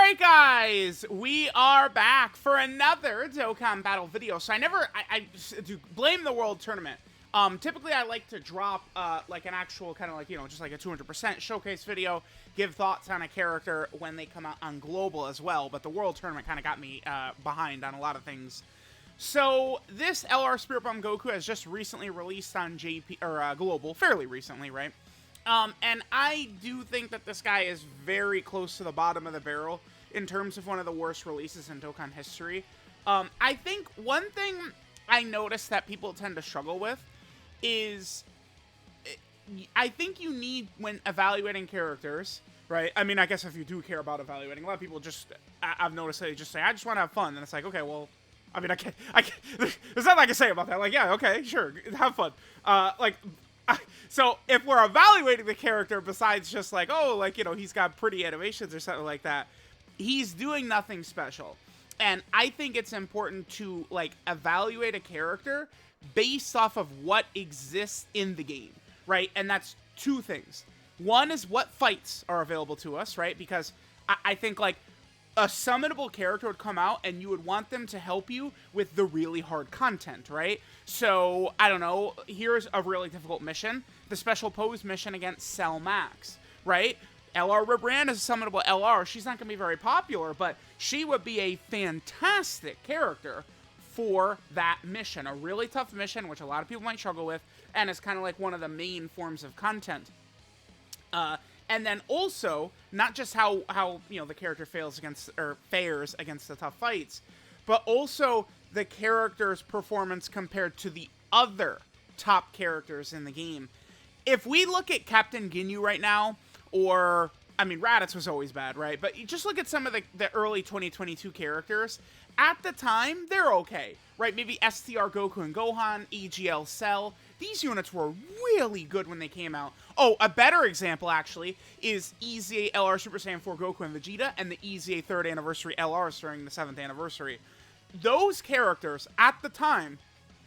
Alright guys, we are back for another Dokkan battle video. So I do blame the World Tournament. Typically I like to drop, like an actual kind of like, just like a 200% showcase video, give thoughts on a character when they come out on Global as well, but the World Tournament kind of got me, behind on a lot of things. So, this LR Spirit Bomb Goku has just recently released on Global, fairly recently, right? And I do think that this guy is very close to the bottom of the barrel in terms of one of the worst releases in Dokkan history. I think one thing I noticed that people tend to struggle with is, I think you need, when evaluating characters, right? I mean, I guess if you do care about evaluating, a lot of people just, I've noticed they just say, I just want to have fun. And it's like, okay, well, I mean, I can't, there's nothing I can say about that. Like, yeah, okay, sure, have fun. So, if we're evaluating the character besides just like, oh, like, he's got pretty animations or something like that, he's doing nothing special. And I think it's important to, like, evaluate a character based off of what exists in the game, right? And that's two things. One is what fights are available to us, right? Because I think, like, a summonable character would come out and you would want them to help you with the really hard content, right? So, I don't know, here's a really difficult mission, the special pose mission against Cell Max, right? LR Rebrand is a summonable LR. She's not going to be very popular, but she would be a fantastic character for that mission. A really tough mission, which a lot of people might struggle with, and it's kind of like one of the main forms of content. And then also, not just how the character fares against the tough fights, but also the character's performance compared to the other top characters in the game. If we look at Captain Ginyu right now, or, I mean, Raditz was always bad, right? But you just look at some of the early 2022 characters. At the time, they're okay, right? Maybe STR Goku and Gohan, EGL Cell. These units were really good when they came out. Oh, a better example, actually, is EZA LR Super Saiyan 4 Goku and Vegeta, and the EZA 3rd Anniversary LRs during the 7th Anniversary. Those characters, at the time,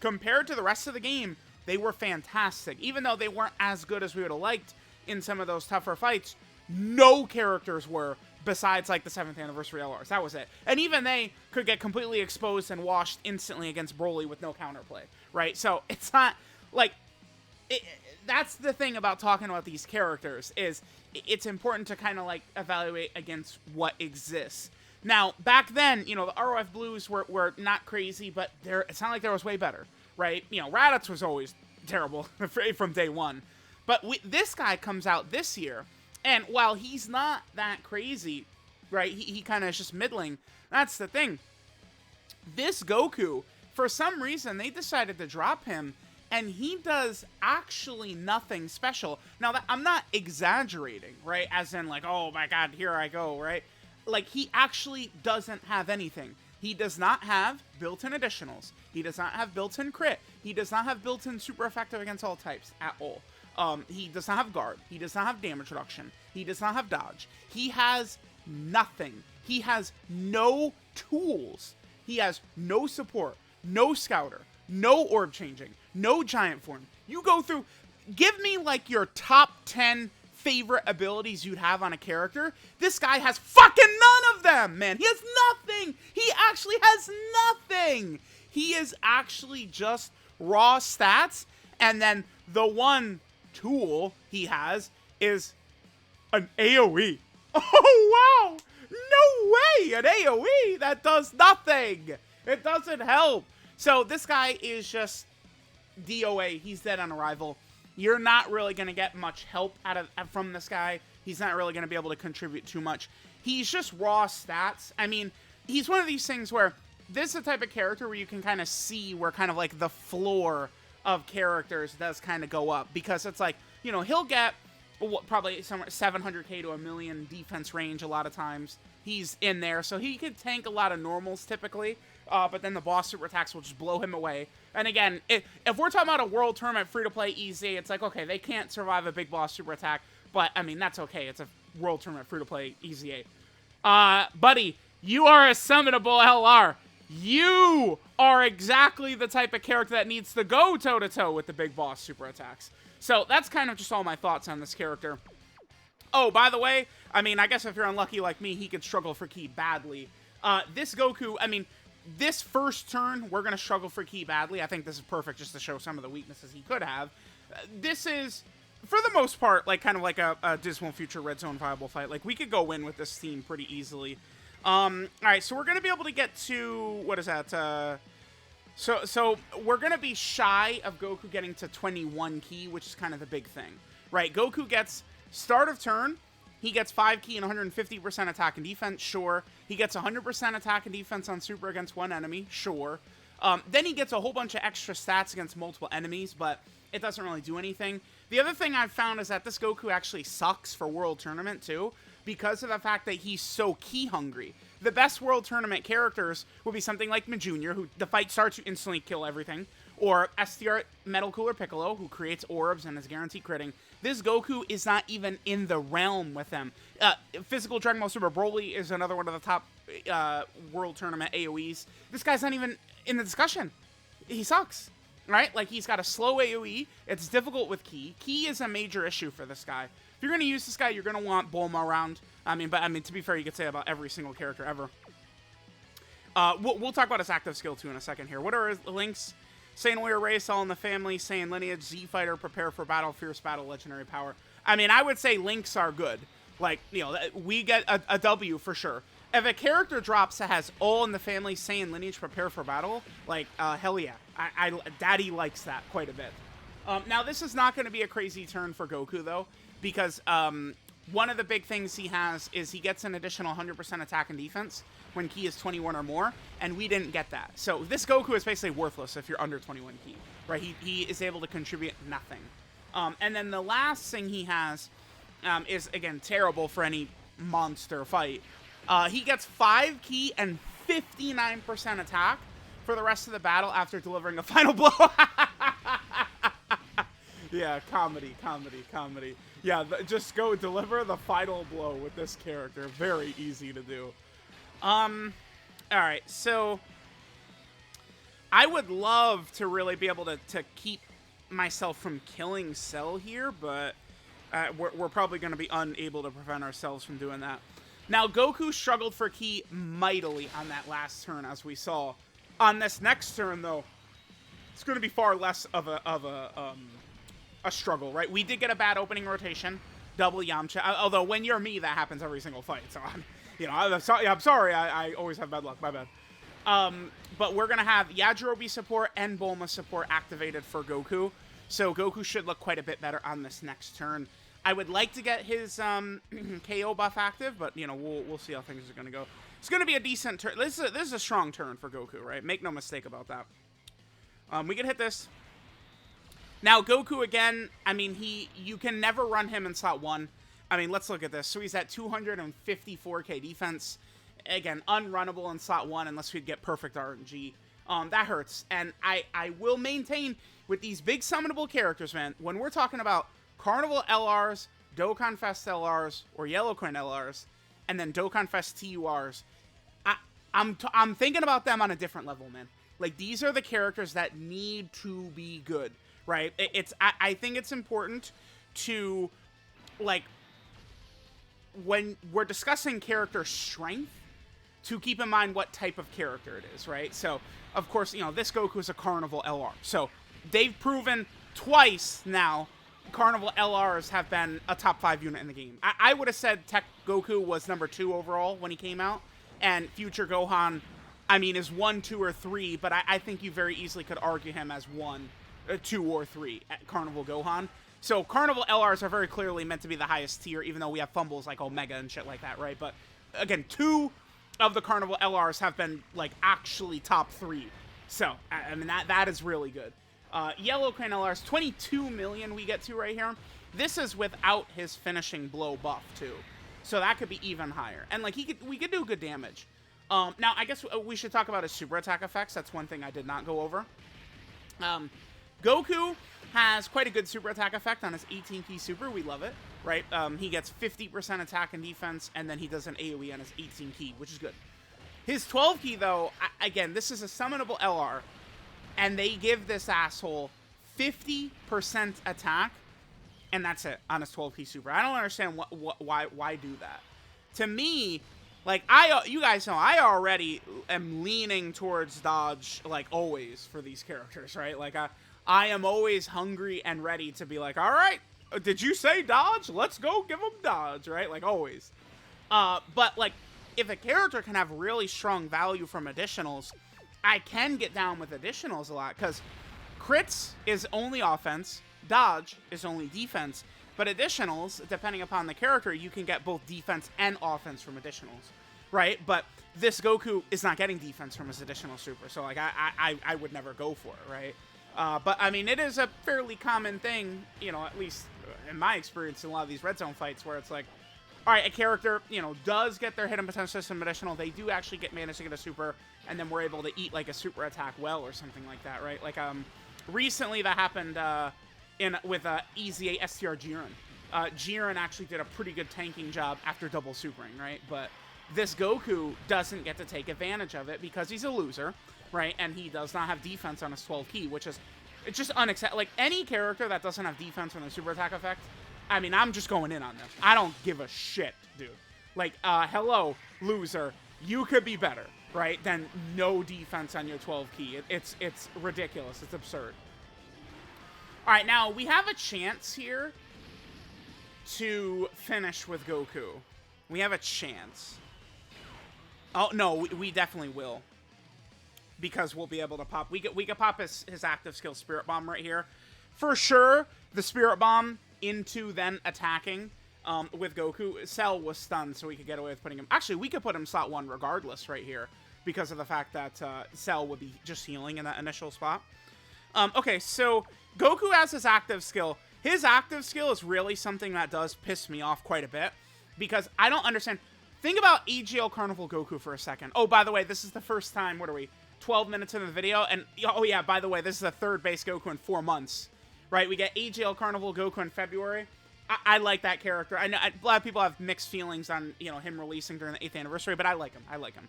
compared to the rest of the game, they were fantastic. Even though they weren't as good as we would have liked in some of those tougher fights, no characters were, besides, like, the 7th Anniversary LRs. That was it. And even they could get completely exposed and washed instantly against Broly with no counterplay, right? So, it's not, like, that's the thing about talking about these characters, is it's important to kind of, like, evaluate against what exists. Now, back then, the ROF Blues were not crazy, but it's not like there was way better, right? Raditz was always terrible from day one. But this guy comes out this year, and while he's not that crazy, right, he kind of is just middling, that's the thing. This Goku, for some reason, they decided to drop him, and he does actually nothing special. Now, I'm not exaggerating, right, as in, like, oh my god, here I go, right? Like, he actually doesn't have anything. He does not have built-in additionals. He does not have built-in crit. He does not have built-in super effective against all types at all. He does not have guard. He does not have damage reduction. He does not have dodge. He has nothing. He has no tools. He has no support, no scouter, no orb changing, no giant form. You go through, give me like your top 10 favorite abilities you'd have on a character. This guy has fucking none of them, man. He has nothing. He actually has nothing. He is actually just raw stats, and then the one tool he has is an AoE. Oh, wow. No way. An AoE that does nothing. It doesn't help. So this guy is just DOA. He's dead on arrival. You're not really going to get much help from this guy. He's not really going to be able to contribute too much. He's just raw stats. I mean, he's one of these things where this is the type of character where you can kind of see where kind of like the floor of characters does kind of go up, because it's like, he'll get probably somewhere 700k to a million defense range a lot of times. He's in there, so he could tank a lot of normals typically, but then the boss super attacks will just blow him away. And again, if we're talking about a world tournament free-to-play EZ, it's like, okay, they can't survive a big boss super attack, but I mean, that's okay. It's a world tournament free-to-play EZA. Buddy, you are a summonable LR. You are exactly the type of character that needs to go toe-to-toe with the big boss super attacks. So that's kind of just all my thoughts on this character. Oh, by the way, I mean, I guess if you're unlucky like me, he could struggle for ki badly. This Goku, I mean, this first turn, we're going to struggle for ki badly. I think this is perfect just to show some of the weaknesses he could have. This is, for the most part, like kind of like a Dismal Future Red Zone viable fight. Like, we could go in with this team pretty easily. All right, so we're going to be able to get to, what is that? So we're going to be shy of Goku getting to 21 ki, which is kind of the big thing, right? Goku gets start of turn. He gets 5 ki and 150% attack and defense, sure. He gets 100% attack and defense on super against one enemy, sure. Then he gets a whole bunch of extra stats against multiple enemies, but it doesn't really do anything. The other thing I've found is that this Goku actually sucks for World Tournament, too, because of the fact that he's so ki hungry. The best World Tournament characters would be something like Majunior, who the fight starts, you instantly kill everything, or STR Metal Cooler Piccolo, who creates orbs and is guaranteed critting. This Goku is not even in the realm with them. Physical Dragon Ball Super Broly is another one of the top World Tournament AoEs. This guy's not even in the discussion. He sucks, right? Like, he's got a slow AoE. It's difficult with ki. Ki is a major issue for this guy. If you're going to use this guy, you're going to want Bulma around. I mean, to be fair, you could say about every single character ever. We'll talk about his active skill, too, in a second here. What are his links? Saiyan Warrior Race, All in the Family, Saiyan Lineage, Z Fighter, Prepare for Battle, Fierce Battle, Legendary Power. I mean, I would say links are good. Like, you know, we get a W for sure. If a character drops that has All in the Family, Saiyan Lineage, Prepare for Battle, like, hell yeah. Daddy likes that quite a bit. Now, this is not going to be a crazy turn for Goku, though, because one of the big things he has is he gets an additional 100% attack and defense when ki is 21 or more, and we didn't get that. So this Goku is basically worthless if you're under 21 ki, right? He is able to contribute nothing. And then the last thing he has is, again, terrible for any monster fight. He gets 5 ki and 59% attack for the rest of the battle after delivering a final blow. Yeah, comedy. Yeah, just go deliver the final blow with this character. Very easy to do. Alright, so I would love to really be able to keep myself from killing Cell here, but we're probably going to be unable to prevent ourselves from doing that. Now, Goku struggled for ki mightily on that last turn, as we saw. On this next turn, though, it's going to be far less of a struggle, right? We did get a bad opening rotation, double Yamcha. Although when you're me, that happens every single fight. So I'm sorry. I always have bad luck. My bad. But we're gonna have Yajirobe support and Bulma support activated for Goku. So Goku should look quite a bit better on this next turn. I would like to get his KO buff active, but you know we'll see how things are gonna go. It's gonna be a decent turn. This is a strong turn for Goku, right? Make no mistake about that. We can hit this. Now, Goku, again, I mean, you can never run him in slot 1. I mean, let's look at this. So he's at 254k defense. Again, unrunnable in slot 1 unless we get perfect RNG. That hurts. And I will maintain with these big summonable characters, man, when we're talking about Carnival LRs, Dokkan Fest LRs, or Yellow Coin LRs, and then Dokkan Fest TURs, I'm thinking about them on a different level, man. Like, these are the characters that need to be good. Right? I think it's important to, like, when we're discussing character strength, to keep in mind what type of character it is, right? So, of course, you know, this Goku is a Carnival LR. So, they've proven twice now Carnival LRs have been a top 5 unit in the game. I would have said Tech Goku was number 2 overall when he came out, and Future Gohan, I mean, is 1, 2, or 3, but I think you very easily could argue him as 1, 2, or 3 at Carnival Gohan. So Carnival LRs are very clearly meant to be the highest tier, even though we have fumbles like Omega and shit like that, right? But again, 2 of the Carnival LRs have been like actually top 3. So I mean that is really good. Yellow Coin LRs, 22 million we get to right here. This is without his finishing blow buff too, so that could be even higher. And like we could do good damage. Now I guess we should talk about his super attack effects. That's one thing I did not go over. Goku has quite a good super attack effect on his 18 ki super. We love it, right? He gets 50% attack and defense, and then he does an AoE on his 18 ki, which is good. His 12 ki, though, again, this is a summonable LR, and they give this asshole 50% attack and that's it on his 12 key super. I don't understand why do that. To me, like, you guys know, I already am leaning towards dodge, like, always for these characters, right? Like, I am always hungry and ready to be like, all right, did you say dodge? Let's go give him dodge, right? Like, always. But, like, if a character can have really strong value from additionals, I can get down with additionals a lot, because crits is only offense, dodge is only defense, but additionals, depending upon the character, you can get both defense and offense from additionals, right? But this Goku is not getting defense from his additional super, so, like, I would never go for it, right? But, I mean, it is a fairly common thing, you know, at least in my experience in a lot of these red zone fights, where it's like, all right, a character, you know, does get their hidden potential system additional, they do actually manage to get a super, and then we're able to eat, like, a super attack well or something like that, right? Like, recently that happened, with EZA STR Jiren. Jiren actually did a pretty good tanking job after double supering, right? But this Goku doesn't get to take advantage of it because he's a loser, right? And he does not have defense on his 12 key, which is, it's just unacceptable. Like, any character that doesn't have defense on their super attack effect, I mean, I'm just going in on them. I don't give a shit, dude. Like, hello, loser. You could be better, right, than no defense on your 12 key. It's ridiculous. It's absurd. All right, now, we have a chance here to finish with Goku. We have a chance. Oh, no, we definitely will. Because we'll be able to pop. We could pop his active skill Spirit Bomb right here. For sure, the Spirit Bomb into then attacking with Goku. Cell was stunned, so we could get away with putting him. Actually, we could put him slot 1 regardless right here, because of the fact that Cell would be just healing in that initial spot. Okay, so Goku has his active skill. His active skill is really something that does piss me off quite a bit, because I don't understand. Think about AGL Carnival Goku for a second. Oh, by the way, this is the first time, what are we, 12 minutes into the video, and oh yeah, by the way, this is the third base Goku in 4 months. Right, we get AGL Carnival Goku in February. I like that character. I know a lot of people have mixed feelings on, you know, him releasing during the 8th anniversary, but I like him. I like him.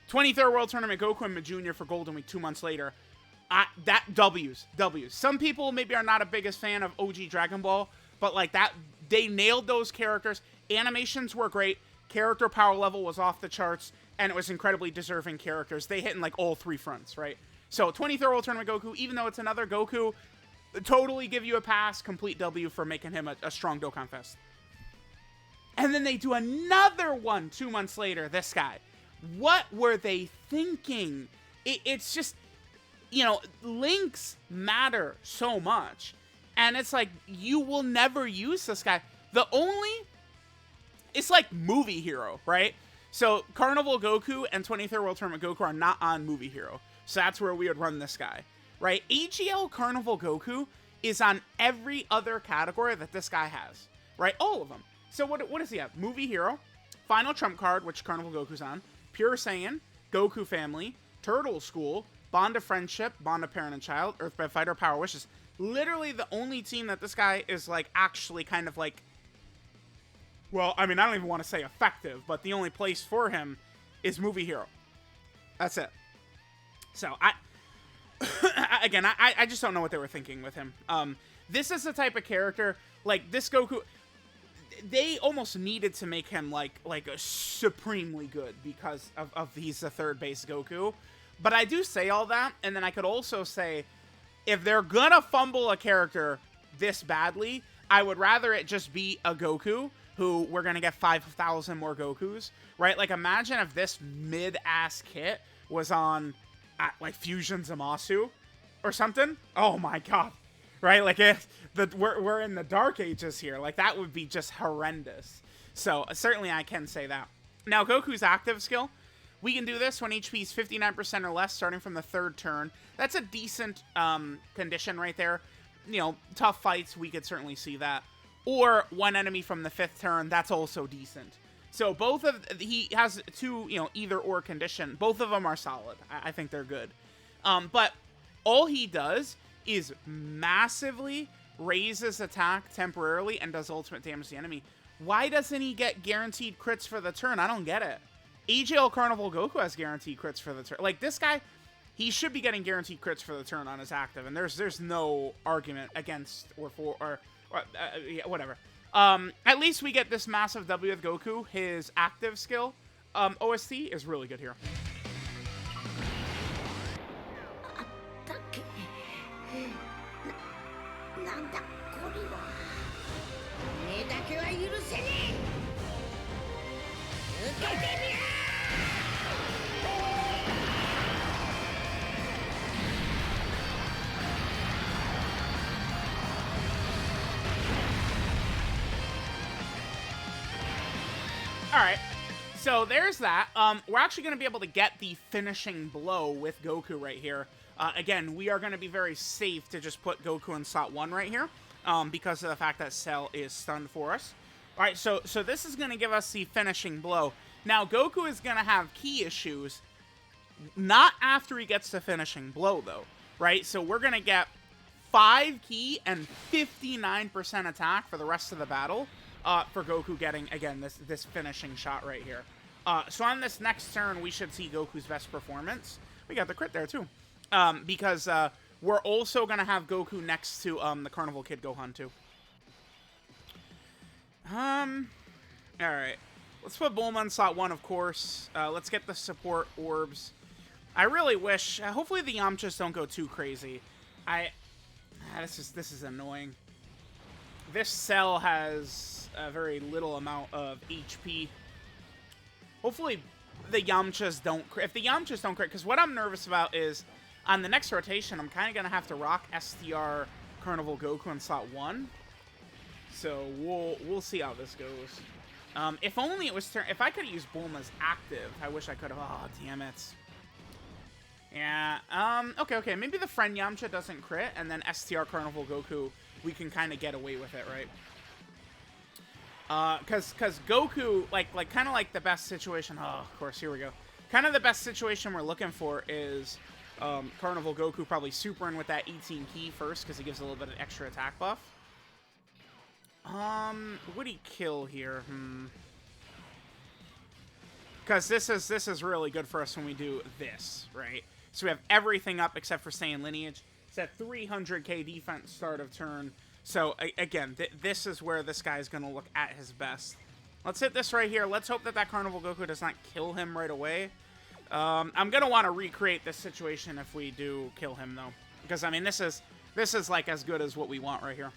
23rd World Tournament Goku and Junior for Golden Week 2 months later. That W's. Some people maybe are not a biggest fan of OG Dragon Ball, but like that, they nailed those characters. Animations were great. Character power level was off the charts, and it was incredibly deserving characters. They hit in like all 3 fronts, right? So 23rd World Tournament Goku, even though it's another Goku, totally give you a pass, complete W for making him a strong Dokkan Fest. And then they do another one 2 months later, this guy. What were they thinking? It's just, you know, links matter so much. And it's like, you will never use this guy. It's like Movie Hero, right? So Carnival Goku and 23rd World Tournament Goku are not on Movie Hero. So that's where we would run this guy. Right, AGL Carnival Goku is on every other category that this guy has. Right, all of them. So what does he have? Movie Hero, Final Trump Card, which Carnival Goku's on, Pure Saiyan, Goku Family, Turtle School, Bond of Friendship, Bond of Parent and Child, Earthbed Fighter, Power Wishes. Literally the only team that this guy is like actually kind of like, well, I mean, I don't even want to say effective, but the only place for him is Movie Hero. That's it. So again, I just don't know what they were thinking with him. This is the type of character, like, this Goku, they almost needed to make him, like a supremely good because of he's the third base Goku. But I do say all that, and then I could also say, if they're gonna fumble a character this badly, I would rather it just be a Goku, who we're gonna get 5,000 more Gokus, right? Like, imagine if this mid-ass kit was on like Fusion Zamasu or something. Oh my god, right? Like, we're in the dark ages here. Like, that would be just horrendous. So certainly I can say that. Now, Goku's active skill, we can do this when HP is 59% or less, starting from the 3rd turn. That's a decent condition right there. You know, tough fights, we could certainly see that. Or one enemy from the 5th turn, that's also decent. So he has 2, you know, either or condition. Both of them are solid. I think they're good. But all he does is massively raises attack temporarily and does ultimate damage to the enemy. Why doesn't he get guaranteed crits for the turn? I don't get it. AGL Carnival Goku has guaranteed crits for the turn. Like, this guy, he should be getting guaranteed crits for the turn on his active, and there's no argument against or for, or Yeah, whatever. At least we get this massive W with Goku. His active skill OST is really good here. Alright, so there's that. We're actually going to be able to get the finishing blow with Goku right here. Again, we are going to be very safe to just put Goku in slot 1 right here, because of the fact that Cell is stunned for us. Alright, so this is going to give us the finishing blow. Now, Goku is going to have key issues, not after he gets the finishing blow, though, right? So we're going to get 5 key and 59% attack for the rest of the battle. For Goku getting, again, this finishing shot right here. So on this next turn, we should see Goku's best performance. We got the crit there, too. Because we're also going to have Goku next to the Carnival Kid Gohan, too. Alright. Let's put Bulma in slot 1, of course. Let's get the support orbs. I really wish... hopefully the Yamchas don't go too crazy. This is annoying. This Cell has a very little amount of HP. Hopefully the Yamchas don't crit. If the Yamchas don't crit, because what I'm nervous about is on the next rotation, I'm kind of going to have to rock STR Carnival Goku in slot 1. So we'll see how this goes. If only it was if I could have used Bulma's active, I wish I could have. Oh, damn it. Yeah. Okay. Maybe the friend Yamcha doesn't crit, and then STR Carnival Goku, we can kind of get away with it, right? Because Goku, kind of like the best situation. Oh, of course, here we go. Kind of the best situation we're looking for is Carnival Goku probably supering with that 18 key first, because he gives a little bit of extra attack buff. Would he kill here? Because this is really good for us when we do this, right? So we have everything up except for Saiyan Lineage. It's at 300k defense start of turn. So, again, this is where this guy's going to look at his best. Let's hit this right here. Let's hope that Carnival Goku does not kill him right away. I'm going to want to recreate this situation if we do kill him, though. Because, I mean, this is like, as good as what we want right here.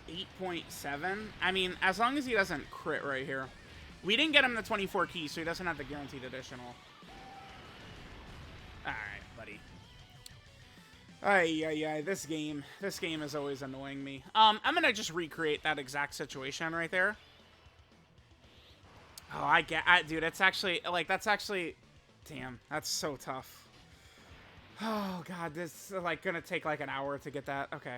8.7. I mean, as long as he doesn't crit right here. We didn't get him the 24 keys, so he doesn't have the guaranteed additional. Alright, buddy. Ay, this game is always annoying me. I'm gonna just recreate that exact situation right there. Oh, dude, it's actually, that's actually, damn, that's so tough. Oh, God, this is, gonna take, an hour to get that. Okay.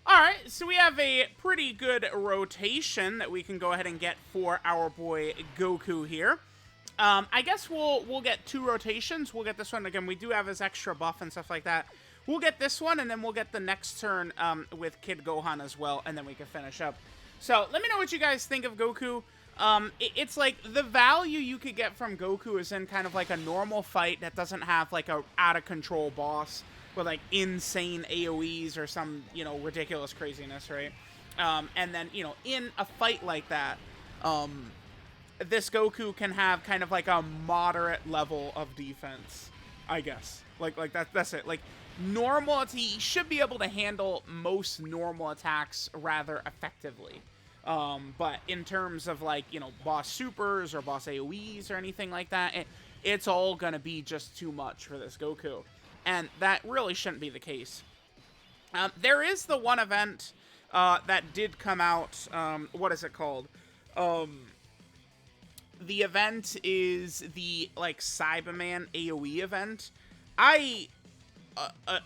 Alright, so we have a pretty good rotation that we can go ahead and get for our boy Goku here. I guess we'll get 2 rotations. We'll get this one. Again, we do have his extra buff and stuff like that. We'll get this one, and then we'll get the next turn with Kid Gohan as well, and then we can finish up. So, let me know what you guys think of Goku. It's like, the value you could get from Goku is in kind of like a normal fight that doesn't have, a out-of-control boss with, insane AoEs or some, ridiculous craziness, right? And then, in a fight like that, this Goku can have kind of a moderate level of defense, I guess. That's it. Normal, he should be able to handle most normal attacks rather effectively. But in terms of, boss supers or boss AoEs or anything like that, it's all gonna be just too much for this Goku. And that really shouldn't be the case. There is the one event that did come out. What is it called? The event is the, Cyberman AoE event. I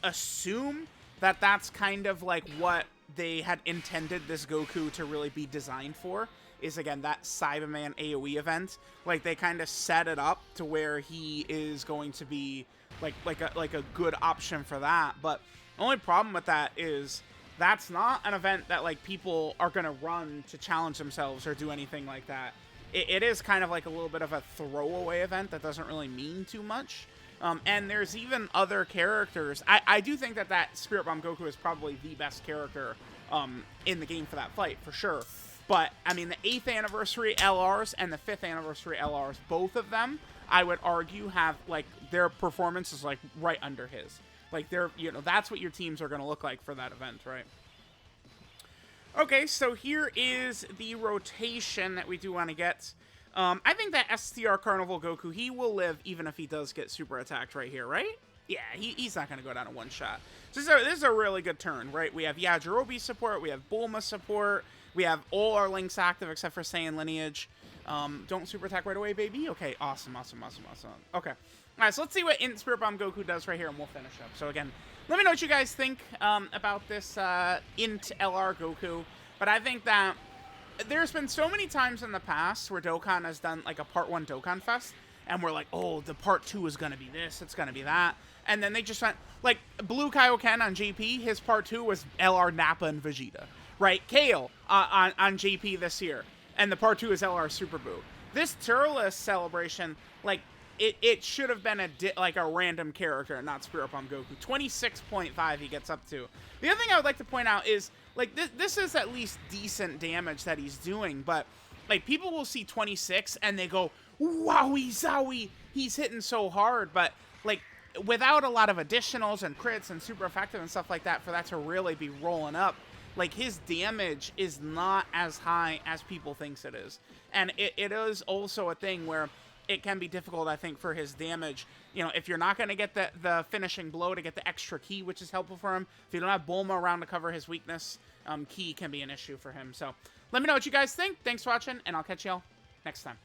assume that that's kind of, what they had intended this Goku to really be designed for. Is, again, that Cyberman AoE event. They kind of set it up to where he is going to be like a good option for that. But the only problem with that is that's not an event that people are gonna run to challenge themselves or do anything like that. It is kind of a little bit of a throwaway event that doesn't really mean too much. And there's even other characters. I do think that Spirit Bomb Goku is probably the best character in the game for that fight, for sure. But, I mean, the 8th anniversary LRs and the 5th anniversary LRs, both of them, I would argue, have, like, their performance is, like, right under his. Like, they're, you know, that's what your teams are going to look like for that event, right? Okay, so here is the rotation that we do want to get. I think that STR Carnival Goku, he will live even if he does get super attacked right here, right? Yeah, he's not going to go down in one shot. So this is a really good turn, right? We have Yajirobe support, we have Bulma support, we have all our links active except for Saiyan Lineage. Don't super attack right away, baby. Okay, awesome. Okay. All right, so let's see what INT Spirit Bomb Goku does right here, and we'll finish up. So again, let me know what you guys think about this INT LR Goku. But I think that there's been so many times in the past where Dokkan has done like a Part 1 Dokkan Fest, and we're like, oh, the Part 2 is going to be this, it's going to be that. And then they just went, like, Blue Kaioken on JP, his Part 2 was LR Nappa and Vegeta, right? Kale on JP this year, and the Part 2 is LR Super Buu. This Turles celebration, like, it should have been like a random character, not Spirit Bomb Goku. 26.5 he gets up to. The other thing I would like to point out is, like, this is at least decent damage that he's doing, but, like, people will see 26 and they go, wowie zowie, he's hitting so hard, but, like, without a lot of additionals and crits and super effective and stuff like that, for that to really be rolling up, like, his damage is not as high as people thinks it is. And it is also a thing where it can be difficult, I think, for his damage. You know, if you're not going to get the finishing blow to get the extra ki, which is helpful for him, if you don't have Bulma around to cover his weakness, ki can be an issue for him. So let me know what you guys think. Thanks for watching, and I'll catch y'all next time.